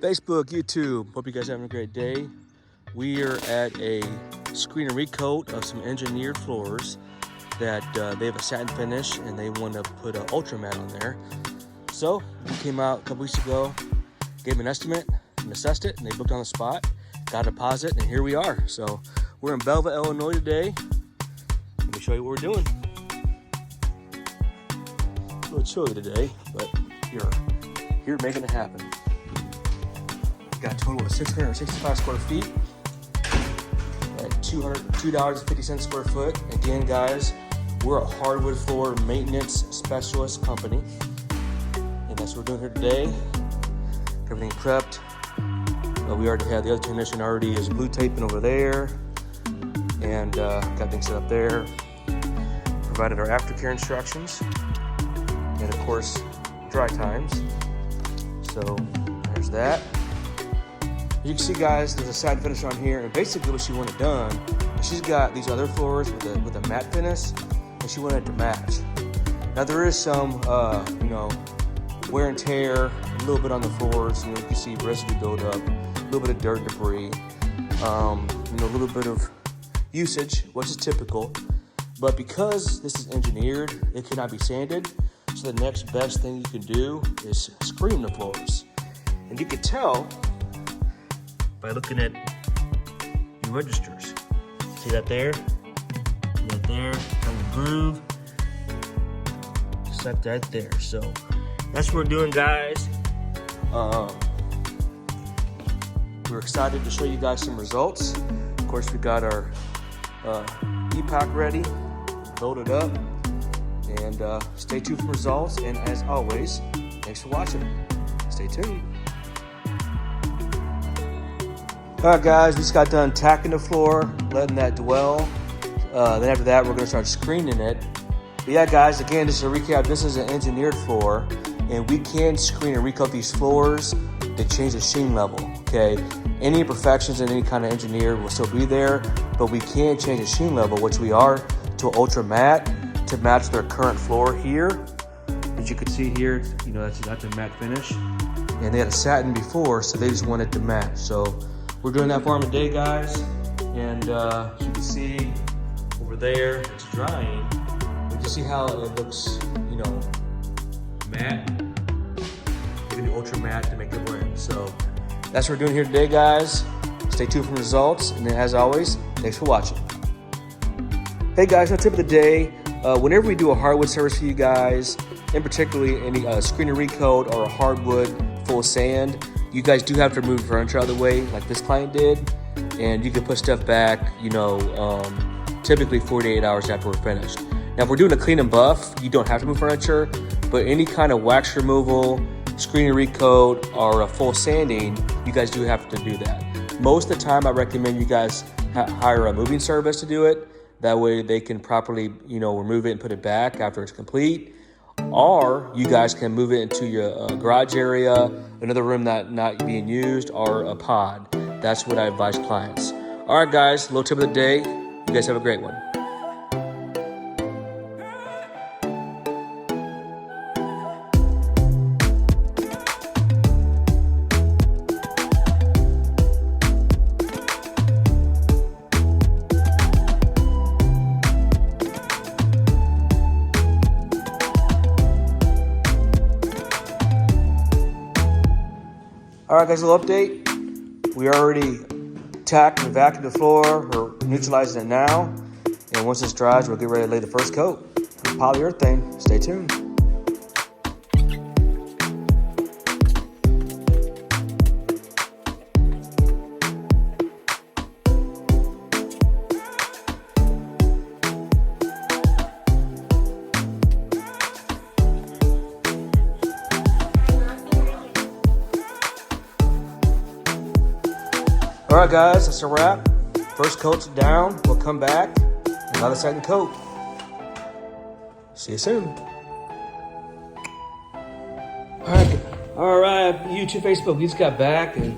Facebook, YouTube, hope you guys are having a great day. We are at a screen and recoat of some engineered floors that they have a satin finish and they want to put an ultra matte on there. So we came out a couple weeks ago, gave them an estimate, and assessed it, and they booked on the spot, got a deposit, and here we are. So we're in Belleville, Illinois today. Let me show you what we're doing. A little chilly today, but here making it happen. Got a total of 665 square feet at $2.50 square foot. Again, guys, we're a hardwood floor maintenance specialist company, and that's what we're doing here today. Everything prepped. We already had the other technician already is blue taping over there, and got things set up there. Provided our aftercare instructions, and of course, dry times. So there's that. You can see, guys, there's a satin finish on here, and basically what she wanted done is she's got these other floors with a matte finish, and she wanted it to match. Now there is some, wear and tear, a little bit on the floors. You can see residue buildup, a little bit of dirt debris, a little bit of usage, which is typical. But because this is engineered, it cannot be sanded. So the next best thing you can do is screen the floors, and you can tell by looking at your registers. See that there? See that there? Kind of groove. Just like that there. So that's what we're doing, guys. We're excited to show you guys some results. Of course, we got our epoch ready, loaded up, and stay tuned for results. And as always, thanks for watching. Stay tuned. All right, guys, we just got done tacking the floor, letting that dwell. Then after that, we're gonna start screening it. But yeah, guys, again, just a recap, this is an engineered floor, and we can screen and recoat these floors to change the sheen level, okay? Any imperfections in any kind of engineered will still be there, but we can change the sheen level, which we are, to an ultra matte to match their current floor here. As you can see here, that's a matte finish. And they had a satin before, so they just wanted to match. So we're doing that for them today, guys. And as you can see over there, it's drying. But you see how it looks, matte. We're gonna do ultra matte to make the blend. So that's what we're doing here today, guys. Stay tuned for results. And then as always, thanks for watching. Hey guys, no tip of the day. Whenever we do a hardwood service for you guys, and particularly any screen and recoat or a hardwood full sand, you guys do have to remove furniture out of the way, like this client did, and you can put stuff back, typically 48 hours after we're finished. Now, if we're doing a clean and buff, you don't have to move furniture, but any kind of wax removal, screen and recoat, or a full sanding, you guys do have to do that. Most of the time, I recommend you guys hire a moving service to do it. That way they can properly, remove it and put it back after it's complete. Or you guys can move it into your garage area, another room not being used, or a pod. That's what I advise clients. All right, guys, little tip of the day. You guys have a great one. All right, guys, a little update. We already tacked and vacuumed the floor. We're neutralizing it now. And once this dries, we'll get ready to lay the first coat. Polyurethane, stay tuned. All right, guys, that's a wrap. First coat's down. We'll come back. Now the second coat. See you soon. All right, YouTube, Facebook, we just got back, and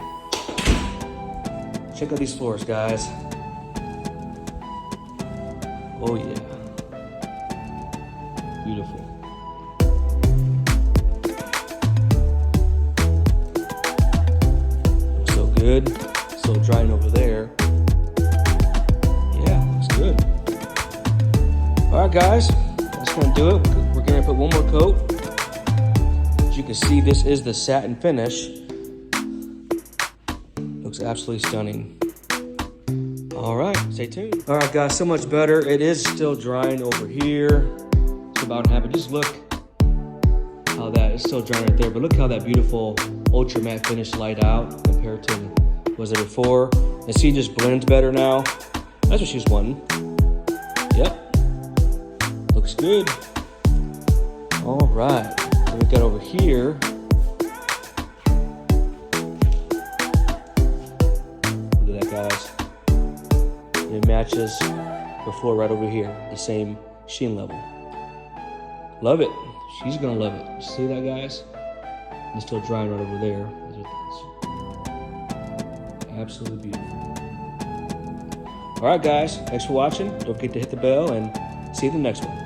check out these floors, guys. Oh yeah, beautiful. good. Still drying over there. Yeah, looks good. All right, guys, that's gonna do it. We're gonna put one more coat. As you can see, this is the satin finish. Looks absolutely stunning. All right, stay tuned. All right, guys, so much better. It is still drying over here. It's about to happen. Just look how that is still drying right there, but look how that beautiful ultra matte finish light out compared to was it before. And see, it just blends better now. That's what she's wanting. Yep, looks good. All right, so we got over here. Look at that, guys. It matches the floor right over here, the same sheen level. Love it. She's gonna love it. See that, guys? It's still drying right over there. Absolutely beautiful. All right, guys. Thanks for watching. Don't forget to hit the bell and see you in the next one.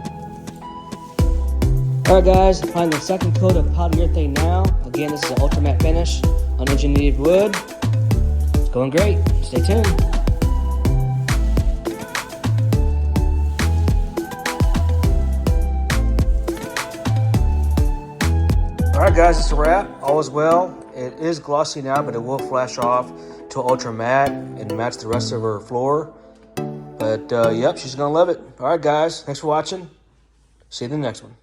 All right, guys. Applying the second coat of polyurethane now. Again, this is an ultra matte finish on engineered wood. It's going great. Stay tuned. All right, guys, it's a wrap. All is well. It is glossy now, but it will flash off to ultra matte and match the rest of her floor. But yep, she's gonna love it. All right, guys, thanks for watching. See you in the next one.